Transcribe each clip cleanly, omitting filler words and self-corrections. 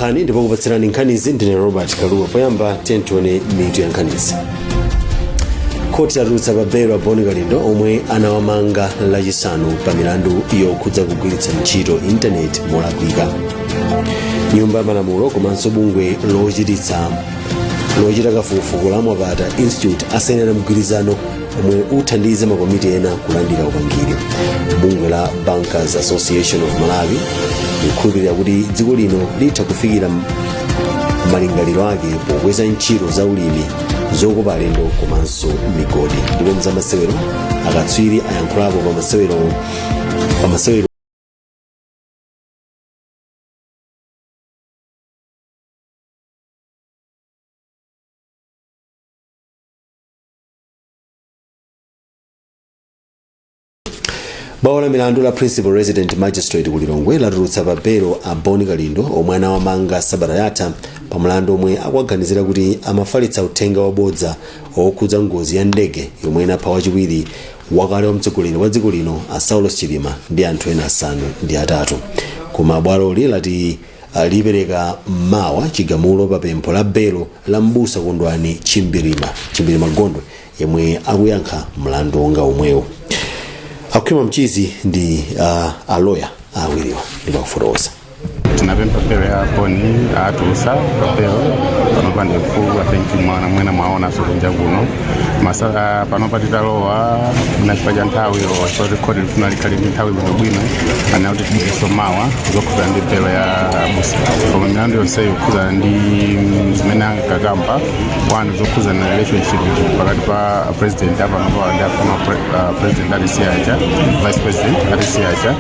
nkhani ndipo kupatsirani nkhanizi ndine Robert Kaluwa. Poyamba tione mitu ya nkhanizi. Koti yatulutsa pa belo a Boni Kalindo omwe anawamanga lachisanu pa milandu yokhudza kugwiritsa ntchito intaneti molakwika. Nyumba ya malamulo komanso bungwe lochita kafukufuku la Mwapata Institute asainirana mgwirizano omwe uthandize makomiti ena kulandira upangiri. Bungwe la Bankers Association of Malawi likhulupirira kuti dziko lino litha kufikira malingaliro ake pokweza ntchito za ulimi zokopa alendo komanso migodi. Ndipo mzamasewero akatswiri ayankhulapo pa masewero Bwalo la milandu la Principal Resident Magistrate ku Lilongwe latulutsa pa belo a Boni Kalindo omwe anawamanga sabata yatha pa mlandu omwe akuganizira kuti amafalitsa uthenga wabodza okhudza ngozi ya ndege yomwe inapha wachiwiri wakale wa mtsogoleri wa dziko lino a Saulos Chilima ndi anthu ena asanu ndi atatu. Koma bwalo lati lipereka mawa chigamulo pa pempho la belo la mbusa Kondwani Chimbirima Gondwe yemwe akuyankha mlandu onga omwewo. Akhwima mchizi ndi aloya awiriwa ndipo kufotokoza. Tunapempa belo ya Boni atulusa belo panopande mfugu atenki mwana mwena mwaona sokunja kuno masala panopatitalowa munachipaja nthawi so rekodi lifuna likali nthawi bwino anauti tisomawa zokuza ndi belo ya busa koma milandu yonse yokuza ndi zimene kakamba wanu zokuza na relationship pakati pa president apa nopo ndi former president alisiacha vice president alisiacha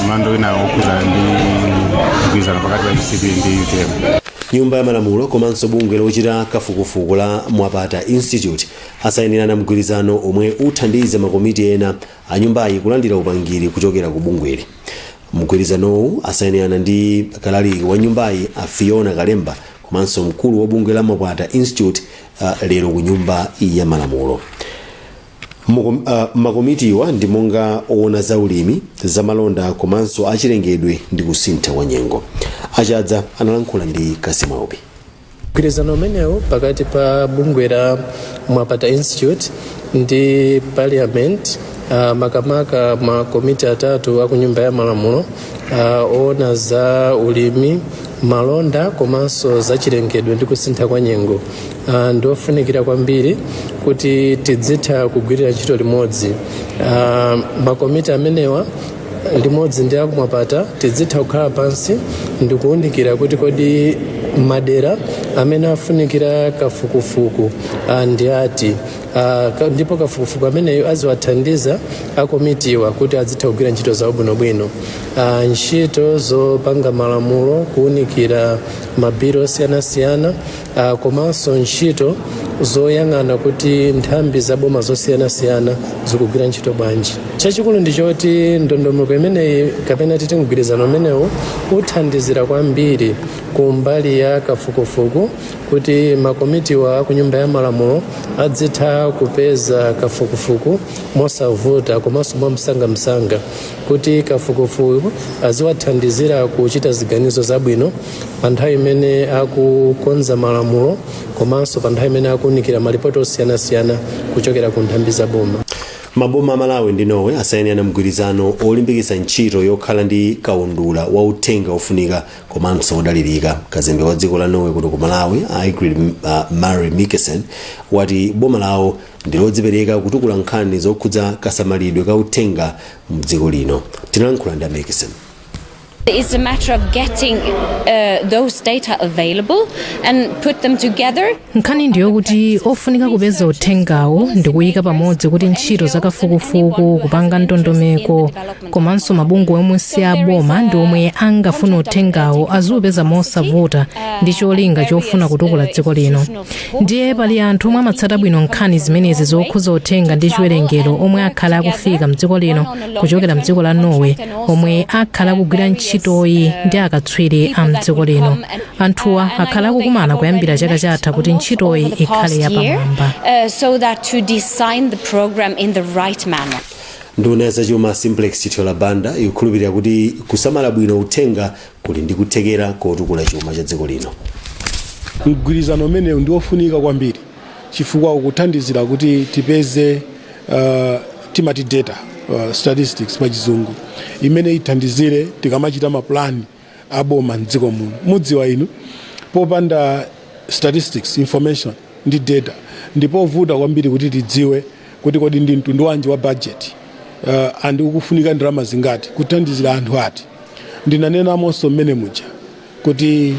milandu ina okuza ndi pakati pa UCP ndi UTM. Nyumba ya malamulo komanso bungwe lochita kafukufuku la Mwapata Institute asainirana mgwirizano omwe uthandize makomiti ena a nyumbayi kulandira upangiri kuchokera ku bungweli. Mgwirizanowu asainirana ndi kalaliki wa nyumbayi a Fiona Kalemba komanso mkulu wa bungwe la Mwapata Institute lero ku nyumba ya malamulo. Makomitiwa ndi monga oona za ulimi, za malonda komanso achilengedwe ndi kusintha kwa nyengo. Achadza analankhula ndi Kasimaubi. Mgwirizano umenewu pakati pa bungwe la Mwapata Institute ndi Parliament makamaka makomiti atatu aku nyumba ya malamulo oona za ulimi, malonda komanso za chilengedwe ndi kusintha kwa nyengo ndofunikira kwambiri kuti tidzitha kugwirira ntchito limodzi. Makomiti amenewa limodzi ndi aku Mwapata tidzitha kukhala pansi ndi kuwunikira kuti kodi madera amene afunikira kafukufuku ndi ati ndipo kafukufuku ameneyo aziwathandiza akomitiwa kuti azitha kugwira ntchito zawo bwinobwino. Ntchito zopanga malamulo, kuwunikira mabiro osiyanasiyana komanso ntchito zoyang'ana kuti nthambi za boma zosiyanasiyana zikugwira ntchito bwanji. Chachikulu ndi choti ndondomeko imeneyi kapena titi mgwirizano umenewu uthandizira kwambiri kumbali ya kafukufuku kuti makomitiwa ku nyumba ya malamulo adzitha kupeza kafukufuku mosavuta komanso mwamsangamsanga kuti kafukufuku aziwathandizira kuchita ziganizo zabwino pa nthawi imene akukonza malamulo komanso pa nthawi imene akuwunikira malipoti osiyanasiyana kuchokera ku nthambi za boma. Maboma a Malawi ndi Norway asayinirana mgwirizano olimbikitsa ntchito yokhala ndi kaundula wa uthenga ofunika komanso odalirika. Kazembe wa dziko la Norway kuno ku Malawi Ingrid Mary Mikkelsen wati boma lawo ndi lodzipereka kutukula nkhani zokhudza kasamalidwe ka uthenga mdziko lino. Tinalankhula ndi Mikkelsen. It's a matter of getting those data available and put them together. Nkhani ndiyo kuti ofunika kupeza uthengawo ndi kuyika pamodzi kuti ntchito zakafukufuku kupanga ndondomeko komanso mabungwe omwe si aboma ndi omwe angafuna uthengawo aziupeza mosavuta ndi cholinga chofuna kutukula dziko lino. Ndiye pali anthu omwe amatsata bwino nkhani zimenezi zokhudza uthenga ndi chiwerengero omwe akhala akufika mdziko lino kuchokera mdziko la Norway omwe akhala akugwira ntchitoyi ndi akatswiri a mdziko lino. Anthuwa akhala akukumana kuyambira chaka chatha kuti ntchitoyi ikhale yapamwamba. So that to design the program in the right manner. nduna ya zachuma Simplex Chitiola Banda ikukhulupirira kuti kusamala bwino uthenga kuli ndi kuthekera kotukula chuma cha dziko lino. Mgwirizano umenewu ndi ofunika kwambiri chifukwa ukuthandizira kuti tipeze timati data statistics pachizungu imene ithandizire tikamachita maplani aboma mdziko muno. Mudziwa inu popanda statistics information ndi data ndipo vuta kwambiri kuti tidziwe kuti kodi ndi mtundu wanji wa budget and ukufunika ndalama zingati kuthandizira anthu ati. Ndinanena amonso mmene muja kuti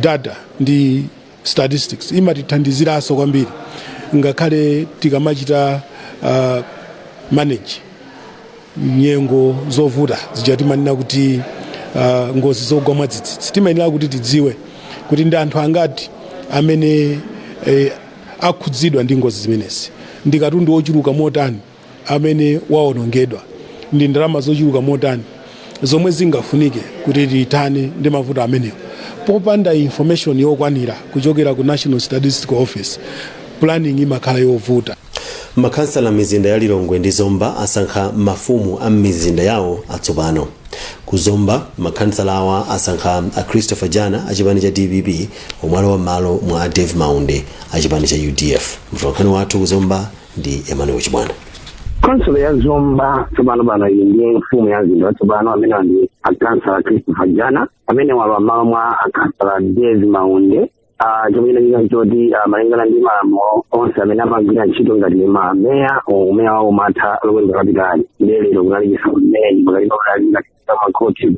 data ndi statistics imatithandiziraso kwambiri ngakhale tikamachita manage nyengo zovuta zija timanena kuti ngozi zogwa mwadzidzidzi. Timayenera kuti tidziwe kuti ndi anthu angati amene akhudzidwa ndi ngozi zimenezi, ndi katundu ochuluka motani amene waonongedwa, ndi ndalama zochuluka motani zomwe zingafunike kuti tithane ndi mavuto amenewo. Popanda information yokwanira kuchokera ku National Statistical Office, planning imakhala yovuta. Makhansala mizinda ya Lilongwe ndi Zomba asankha mafumu a mizinda yawo atsopano. Ku Zomba makhansala awa asankha a Christopher Jana achipani cha DPP omwe wa malo mwa Dave Maunde achipani cha UDF. Mtolankhani wathu ku Zomba ndi Emmanuel Chibwana. Kansala ya Zomba tsopano bano ndiye mfumu ya mzinda tsopano amene ndi akansala Christopher Jana amene wa malo mwa akansala Dave Maunde. Chomina njika choti malingana ndi malamulo onse amene amagwira ntchito ngati meya umeya wawo matha lokweza kapitali lero kunalipisa mmene pakati pa makoti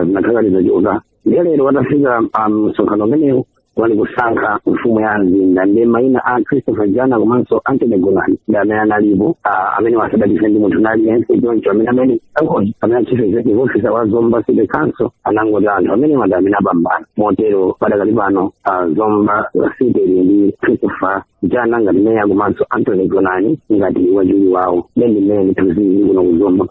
zinakhangatiza chota lero watafika msonkhano umenewu wali kusankha mfumu ya mzinda ndi mayina a Christopher Jana komanso Anthony Gonani ndi amene analipo amene wasadalife ndi munthu naliyense choncho amene angoti amene chief executive officer wa Zomba City Council anangoti anthu amene amene apambana motero padakali pano Zomba City ndi Christopher Jana ngati meya komanso Anthony Gonani ngati wachiwiri wawo ndi mmene tuzili kuno ku Zomba.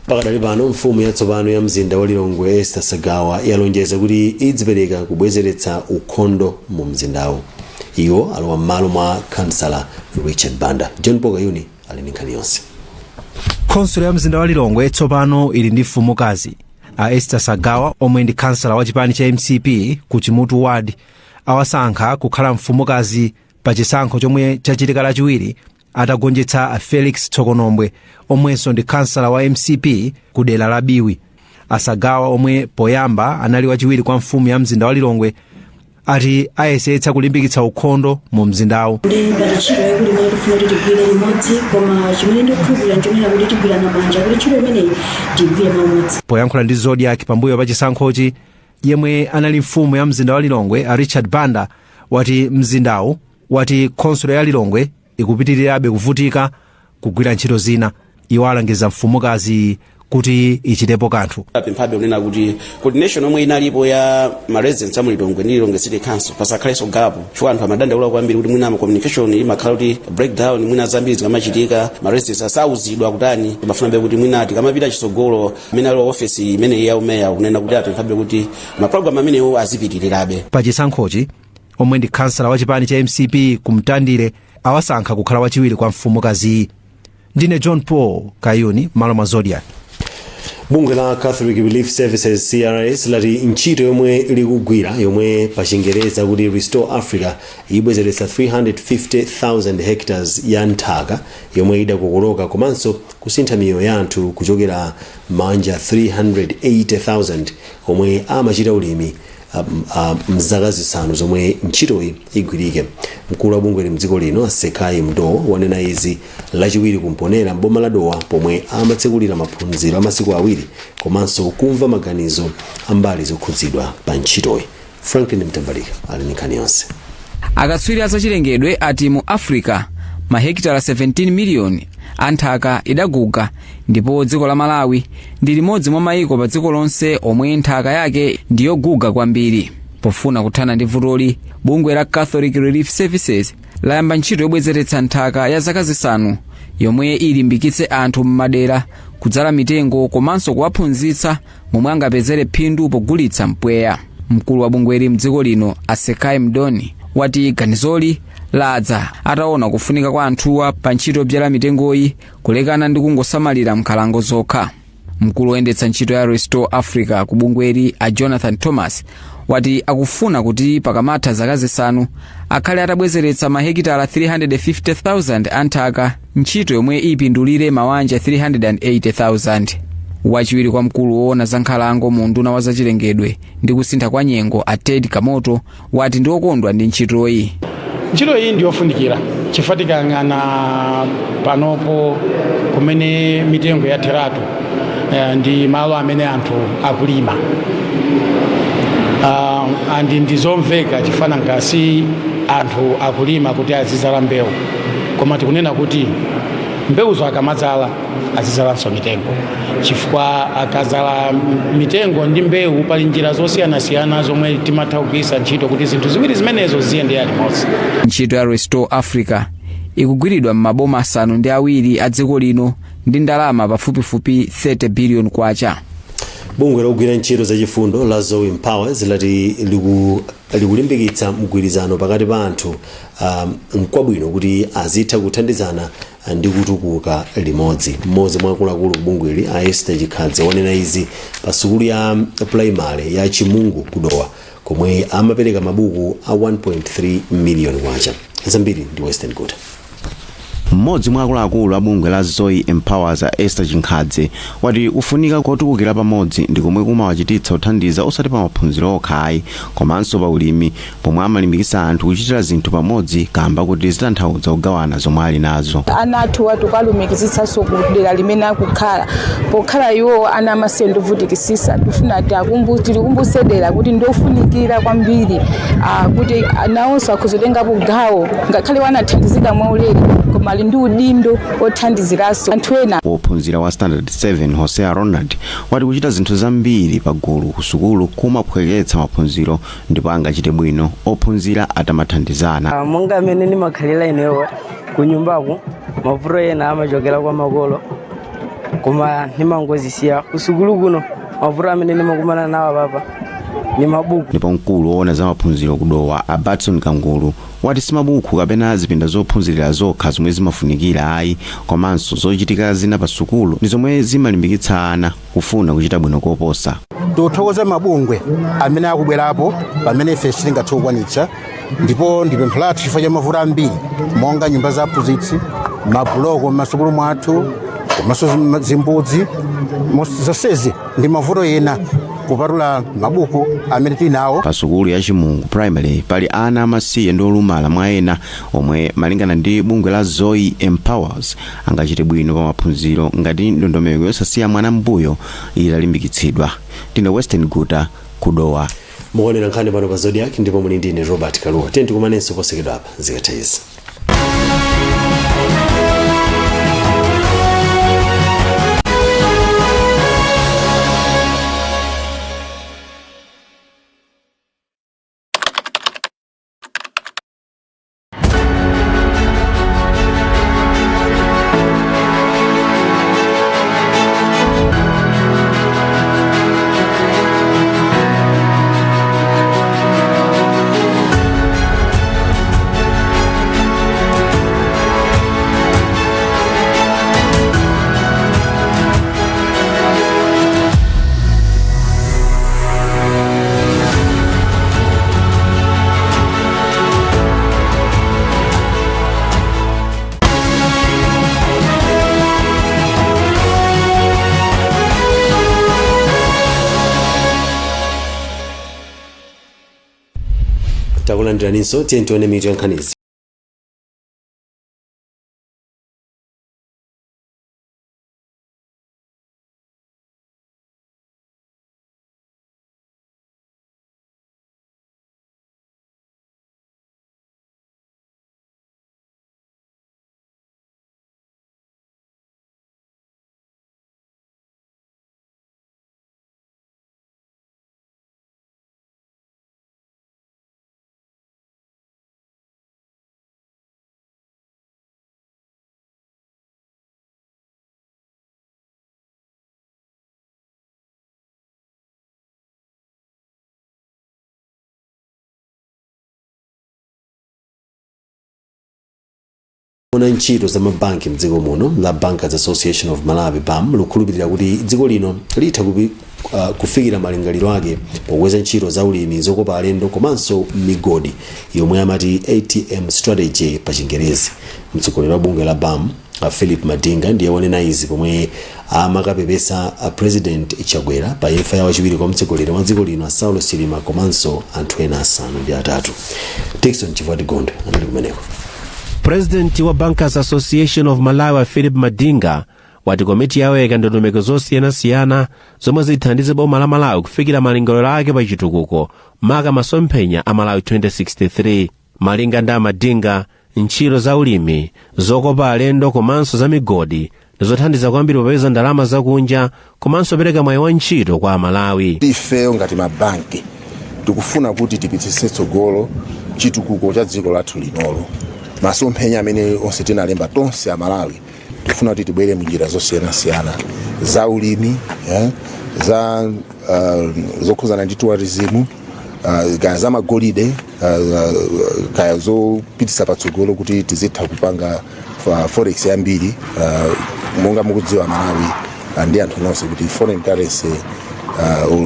Pakadali pano mfumu yatsopano ya mzinda wa Lilongwe Esther Sagawa yalonjeza kuti idzipereka kubwezeretsa ukhondo mu mzindawo. Iwo alowa m'malo mwa kansala Richard Banda. John Pogayuni ali ndi nkhani yonse. Konsolo ya mzinda wa Lilongwe tsopano ili ndi mfumukazi a Esther Sagawa omwe ndi kansala wa chipani cha MCP ku Chimutu Ward awasankha kukhala mfumukazi pa chisankho chomwe chachitika lachiwiri atagonjetsa a Felix Tsokonombwe omwenso ndi kansala wa MCP ku dera la Biwi. Asagawa omwe poyamba anali wachiwiri kwa mfumu ya mzinda wa Lilongwe ati ayesetsa kulimbikitsa ukhondo mu mzindawo. Poyankhula ndi Zodiac pambuyo pa chisankhochi, yemwe anali mfumu ya mzinda wa Lilongwe a Richard Banda wati mzindawo wati konsolo ya Lilongwe ikupitirirabe kuvutika kugwira ntchito zina. Iwo alangiza mfumukazi kuti ichitepo kanthu. Pemphabe unena kuti coordination omwe inalipo ya ma residents amu Lilongwe ndi Lilongwe City Council pasakhaleso gapo chifukwa anthu amadandaula kwambiri kuti mwina communication imakhala kuti breakdown mwina zambiri zikamachitika ma residents asauzidwa kutani pamafuna kuti mwina tikamapita chisogolo amene ali office imene ya umeya kunena kuti apemphabe kuti ma program amenewo azipitirirabe. Pa chisankhochi omwe ndi kansala wa chipani cha MCP kumtandire awasankha kukhala wachiwiri kwa mfumukazi. Ndine John Paul Kayuni malo mwa Zodiac. Bungwe la Catholic Relief Services CRS lati ntchito yomwe likugwira yomwe pa Chingereza kuti Restore Africa ibwezeretsa 350,000 hectares ya nthaka yomwe idakokoloka komanso kusintha miyoyo ya anthu kuchokera manja 380,000 omwe amachita ulimi mzaka zisanu zomwe ntchitoyi igwirike. Mkulu wa bungwe mdziko lino Sekai Mdo wanena izi lachiwiri kumponera mboma la Dowa pomwe amatsekulira maphunziro amasiku awiri komanso kumva maganizo ambali zokhudzidwa pa ntchitoyi. Franklin Mtambalika ali ndi nkhani yonse. Akatswiri azachilengedwe ati mu Africa mahekitala 17 miliyoni anthaka idaguga ndipo dziko la Malawi ndi limodzi mwa mayiko pa dziko lonse omwe nthaka yake ndiyoguga kwambiri. Pofuna kuthana ndi vutoli, bungwe la Catholic Relief Services layamba ntchito yobwezeretsa nthaka ya zaka zisanu yomwe ilimbikitse anthu m'madera kudzala mitengo komanso kuwaphunzitsa momwe angapezere phindu pogulitsa mpweya. Mkulu wa bungweli mdziko lino Asekai Mdoni wati ganizoli ladza ataona kufunika kwa anthuwa pa ntchito yobyala mitengoyi kulekana ndi kungosamalira nkhalango zokha. Mkulu woyendetsa ntchito ya Restore Africa ku bungweli a Jonathan Thomas wati akufuna kuti pakamatha zaka zisanu akhale atabwezeretsa mahekitala 350,000 anthaka, ntchito yomwe ipindulire mawanja 380,000. Wachiwiri kwa mkulu woona za nkhalango mu nduna wa zachilengedwe ndi kusintha kwa nyengo a Ted Kamoto wati ndi okondwa ndi ntchitoyi. Ntchito iyi ndiyofunikira chifatikang'ana panopo kumene mitengo yatheratu ndi malo amene anthu akulima. Andi ndizomveka chifana ngasi anthu akulima kuti azizala mbewu, koma tikunena kuti mbewuzo akamadzala azizalanso mitengo, chifukwa akazala mitengo ndi mbewu pali njira zosiyanasiyana zomwe timatha kugwiritsa ntchito kuti zinthu ziwiri zimenezo ziyende limodzi. Ntchito ya Restore Africa ikugwiridwa m'maboma 7 a dziko lino ndi ndalama pafupifupi 30 billion kwacha. Bungwe logwira ntchito zachifundo la Zoe Empowers lati likulimbikitsa mgwirizano pakati pa anthu nkwabwino kuti azitha kuthandizana ndi kutukuka limodzi. Mmodzi mwa akuluakulu bungweli a Esther Chikadze wanena izi pa sukulu ya primary ya Chimungu kudowa komwe amapereka mabuku a 1.3 million kwacha. Zambiri ndi Western Good. Mmodzi mwa akuluakulu a bungwe la Zoe Empowers a Esther Chikadze wati kufunika kotukukira pamodzi ndi komwe kumawachititsa kuthandiza osati pa maphunziro okhayi komanso pa ulimi, pomwe amalimbikitsa anthu kuchitira zinthu pamodzi kamba kuti zitanthauza kugawana zomwe ali nazo. Ana athu tukalumikizitsanso kudera limene akukhala, pokhala iwo ana amasiye ndovutikisisa tifuna tikumbutse dera kuti ndofunikira kwambiri kuti nawonso akhuzotengapo gawo ngakhale wanathandizika mwaulere koma ndi udindo othandiziraso anthu ena. Wophunzira wa Standard 7 Hosea Ronald wati kuchita zinthu zambiri pagulu ku sukulu kumaphweketsa maphunziro ndipo angachite bwino ophunzira atamathandizana. Monga amene ndimakhalira inewo ku nyumbako mavuto ena amachokera kwa makolo koma ndimangozisiya ku sukulu kuno mavuto amene ndimakumana nawo papa ni mabuku. Ndipo mkulu woona za maphunziro kudowa a Batson Kangulu wati simabuku kapena zipinda zophunzirira zokha zomwe zimafunikira ayi komanso zochitika zina pa sukulu ndi zomwe zimalimbikitsa ana kufuna kuchita bwino koposa. Tothokoza mabungwe amene akubwerapo pamene ife sitingathe ndipo ndipempho lathu chifukwa cha mavuto ambiri monga nyumba za aphunzitsi, mabuloko m'masukulu mwathu komanso zimbudzi zonsezi ndi mavuto ena kupatula mabuku amene tinawo. Pa sukulu ya Chimungu primary pali ana amasiye ndi olumala mwa ena omwe malingana ndi bungwe la Zoe Empowers angachite bwino pa maphunziro ngati ndondomeko yosasiya mwana mbuyo italimbikitsidwa. Tine Western Guta kudowa. Muonera nkhani pano pa Zodiac ndipo muli ndine Robert Kaluwa. Tikumanenso posekedwa apa zikatha. Takulandiraniso tione mitu ya nkhanizi. ona ntchito za mabanki mdziko muno la Bankers Association of Malawi BAM lukhulupirira kuti dziko lino litha kufikira malingaliro ake pokweza ntchito za ulimi zokopa alendo komanso migodi yomwe amati ATM strategy pa Chingerezi. Mtsogoleri wa bungwe la BAM Philip Madinga ndiye wanena izi pomwe amakapepesa President Chakwera pa imfa ya wachiwiri kwa mtsogoleri wa dziko lino Saulo Chilima komanso anthu ena asanu ndi atatu. Dickson Chivwati Gondo anali kumeneko. President wa Bankers Association of Malawi Philip Madinga wati komiti yawo yayika ndondomeko zosiyanasiyana zomwe zithandize boma la Malawi kufikira malingaliro ake pa chitukuko maka masomphenya a Malawi 2063. Malinga ndi Madinga, ntchito za ulimi zokopa alendo komanso za migodi ndizothandiza kwambiri popeza ndalama zakunja komanso pereka mwayi wa ntchito kwa Malawi. Ifeyo ngati mabanki tikufuna kuti tipititse tsogolo chitukuko cha dziko lathu linolo. Masomphenya amene onse tinalemba tonse a Malawi tifuna kuti tibwere munjira zosiyanasiyana za ulimi, za zokhuzana ndi tourism, kaya za magolide, kaya zopitisa patsogolo kuti tizitha kupanga forex yambiri, monga mukudziwa Malawi ndi anthu onse kuti foreign currency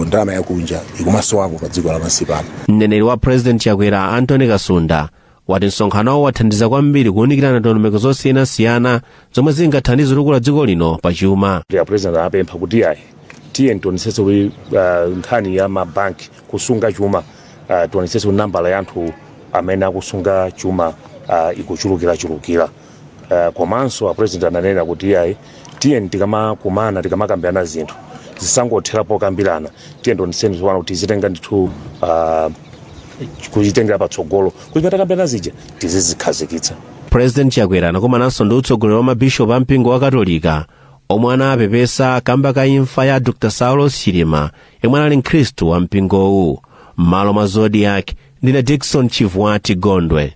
ndalama yakunja ikumasowapo pa dziko lapansi pano. Mneneri wa President Chakwera Anthony Kasunda wati msonkhanowo wathandiza kwambiri kuwunikirana ndondomeko zosiyanasiyana zomwe zingathandize kukula dziko lino pa chuma. President apempha kuti tiye tionetsetse kuti nkhani ya mabanki kusunga chuma, tionetsetse nambala ya anthu amene akusunga chuma ikuchulukira. Komanso President ananena kuti tiye tikamakumana tikamakambirana zinthu zisangotherapo kambirana, tiye tionetsetse kuti zitenga ndithu kuzitengera patsogolo kuti patakambirana zija tizizikhazikitsa. President Chakwera anakumananso ndi utsogoleri wa mabishopu a mpingo wa Katolika omwe anapepesa kamba ka imfa ya Dr. Saulo Chilima yemwe anali Mkhristu wa mpingowu. M'malo mwa Zodiac ndine Dickson Chivwati Gondwe.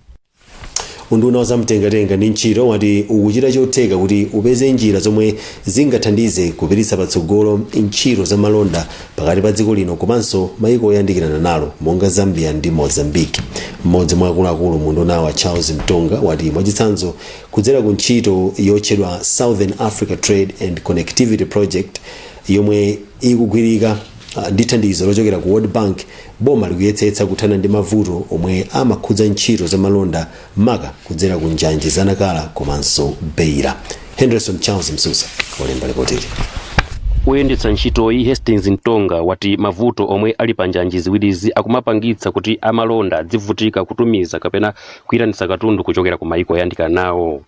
Unduna wa zamtengatenga ndi ntchito wati ukuchita chotheka kuti upeze njira zomwe zingathandize kupititsa patsogolo ntchito za malonda pakati pa dziko lino komanso mayiko oyandikirana nalo monga Zambia ndi Mozambique. Mmodzi mwa akuluakulu mu unduna wa Charles Mtonga wati mwachitsanzo kudzera ku ntchito yotchedwa Southern Africa Trade and Connectivity Project yomwe ikugwirika ndi thandizo lochokera ku World Bank, boma likuyesetsa kuthana ndi mavuto omwe amakhudza ntchito za malonda maka kudzera ku njanje za Nakala komanso Beira. Henderson Charles Msusa walemba ripoti. Oyendetsa ntchitoyi Hastings Mtonga wati mavuto omwe ali pa njanje ziwirizi akumapangitsa kuti amalonda adzivutika kutumiza kapena kuyitanitsa katundu kuchokera ku mayiko oyandikana nawo.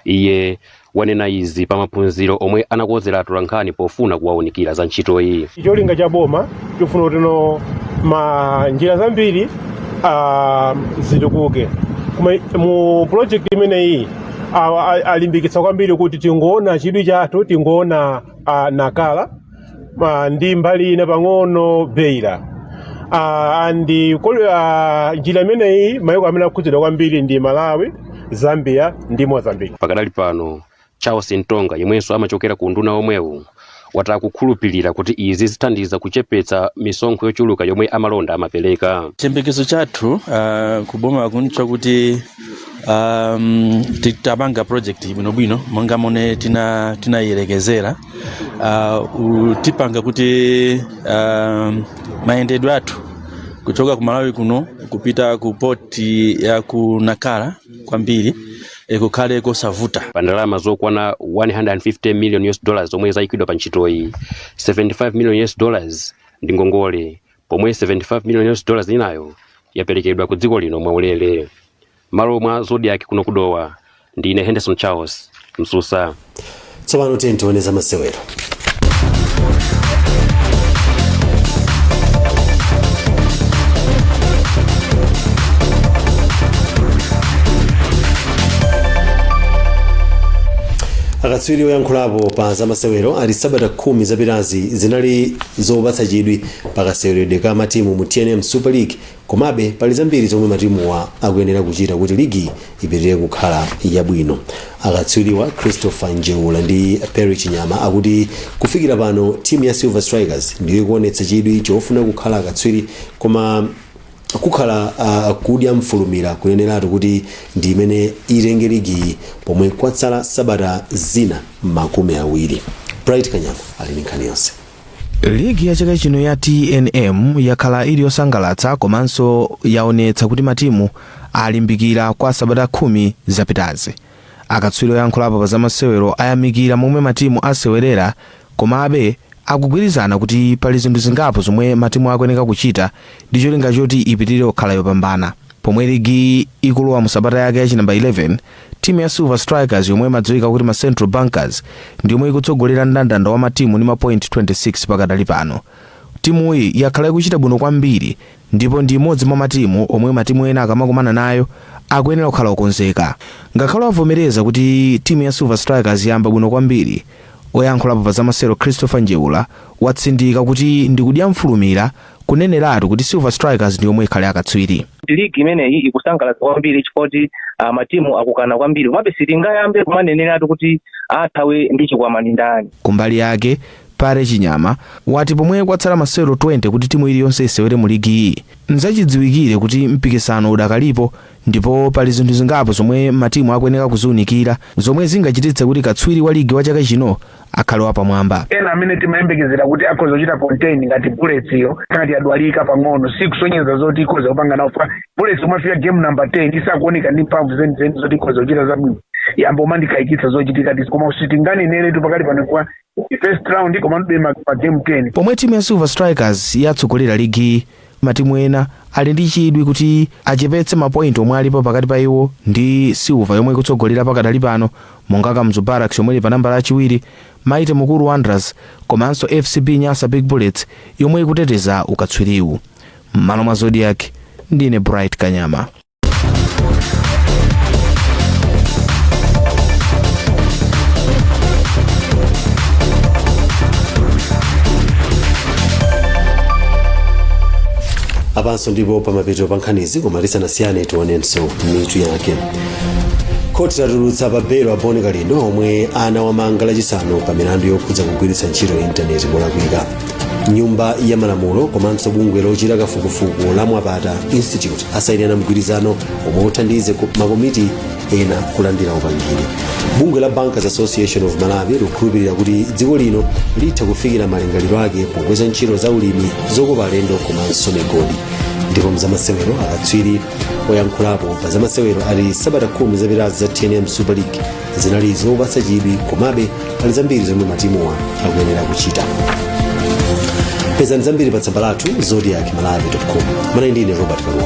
Iye wanena izi pa maphunziro omwe anakonzera atolankhani pofuna kuwaunikira za ntchitoyi. Cholinga cha boma chifuna kuti njira zambiri zitukuke. Mu project imeneyi alimbikitsa kwambiri kuti tingoona chidwi chathu, tingoona Nakala ndi mbali ina pang'ono Beira. Njira imeneyi mayiko amene akhudzidwa kwambiri ndi Malawi, Zambia ndi Mozambique. Pakadali pano Charles Mtonga yemwenso amachokera ku unduna omwewu wati kukhulupirira kuti izi zithandiza kuchepetsa misonkho yochuluka yomwe amalonda amapereka. Chiyembekezo chathu kuboma kunitcha kuti tapanga project bwinobwino monga mone tinayilekezera tipanga kuti mayendedwe athu kuchoka ku Malawi kuno kupita ku poti ya ku Nakala kwambiri kukhale kosavuta. Pa ndalama zokwana $150 million zomwe zayikidwa pa ntchitoyi, $75 million ndi ngongole, pomwe $75 million inayo yaperekedwa ku dziko lino mwaulere. Malo mwa Zodiac kuno kudowa ndine Henderson Charles Msusa. Tsopano tione za masewero. Akatswiri oyankhulapo pa zamasewero ali sabata 10 zapitazi zinali zopatsa chidwi pakaseweredwe ka matimu mu TNM Super League, komabe pali zambiri zomwe matimuwa akuyenera kuchita kuti ligi ipitirire kukhala yabwino. Akatswiriwa Christopher Njeula ndi Perry Chinyama akuti kufikira pano timu ya Silver Strikers ndiyo ikuonetsa chidwi chofuna kukhala akatswiri, koma kukhala kudya mfulumira kuneneratu kuti ndi imene itenge ligi pomwe kwatsala sabata zina 20. Bright Kanyama ali ndi nkhani yonse. Ligi ya chaka chino ya TNM yakhala ili yosangalatsa komanso yaonetsa kuti matimu alimbikira kwa sabata 10 zapitazi. Akatswiri oyankhulapo pa zamasewero ayamikira momwe matimu asewerera, komabe akugwirizana kuti pali zinthu zingapo zomwe matimu akuyeneka kuchita ndi cholinga choti ipitirire kukhala yopambana. Pomwe ligi ikulowa mu sabata yake yachi namba 11, timu ya Silver Strikers yomwe imadziwika kuti ma Central Bankers ndi yomwe ikutsogolera mndandanda wa matimu ndi ma point 26 pakadali pano. Timu iyi yakhala ikuchita bwino kwambiri ndipo ndi imodzi mwa matimu omwe matimu ena akamakumana nayo akuyenera kukhala okonzeka. Ngakhale avomereza kuti timu ya Silver Strikers yamba bwino kwambiri, oyankhulapo pa zamasewero Christopher Njeula watsindika kuti ndi kudya mfulumira kuneneratu kuti Silver Strikers ndi yomwe ikhale akatswiri. Ligi imeneyi ikusangalatsa kwambiri chifukwa matimu akukana kwambiri, komabe sitingayambe kumaneneratu kuti athawe ndi chikwamani ndani. Kumbali yake Pare Chinyama wati pomwe kwatsala masewero 20 kuti timu iliyonse isewere mu ligi iyi, nzachidziwikire kuti mpikisano udakalipo ndipo pali zinthu zingapo zomwe matimu akuyeneka kuziunikira zomwe zingachititse kuti katswiri wa ligi wa chaka chino akhale wapamwamba. Ena amene timayembekezera kuti akhoza kuchita contain ngati Bullets iyo ngati yadwalika pang'ono sikusonyeza zoti ikhoza kupanga nawo. Bullets umafika game number 10 isakuoneka ndi mphamvu zenizeni zoti ikhoza kuchita zabwino. Yambo mandikayikitsa zochitika koma usitingani nene tu pakali pano kwa first round koma ndibe pa game 10. Pomwe timu ya Silver Strikers yatsogolera ligi, matimu ena ali ndi chidwi kuti achepetse mapoint omwe alipo pakati pa iwo ndi Silver yomwe ikutsogolera pakadali pano, monga Kamzu Barracks yomwe ili pa nambala yachiwiri, Maite Mukuru Wanderers komanso FCB Nyasa Big Bullets yomwe ikuteteza ukatswiriwu. M'malo mwa Zodiac, ndine Bright Kanyama. Apanso ndipo pamapeto pa nkhanizi koma tisanasiyane tionenso mitu yake. Koti latulutsa Babelo Boni Kalindo omwe anawamanga lachisanu pa milandu yokhudza kugwiritsa ntchito intaneti molakwika. Nyumba ya Malamulo komanso bungwe lochita kafukufuku la Mwapata Institute asayinirana mgwirizano omwe uthandize makomiti ena kulandira upangiri. Bungwe la Bankers Association of Malawi likukhulupirira kuti dziko lino litha kufikira malingaliro ake pokweza ntchito za ulimi zokopa alendo komanso migodi. Ndipo mzamasewero akatswiri oyankhulapo pa zamasewero ali sabata 10 zapitazi za TNM Super League zinali zopatsa chidwi, komabe pali zambiri zomwe matimuwa akuyenera kuchita. Pezani zambiri pa tsamba lathu zodiacmalawi.com. Mana ndine Robert Karuwa.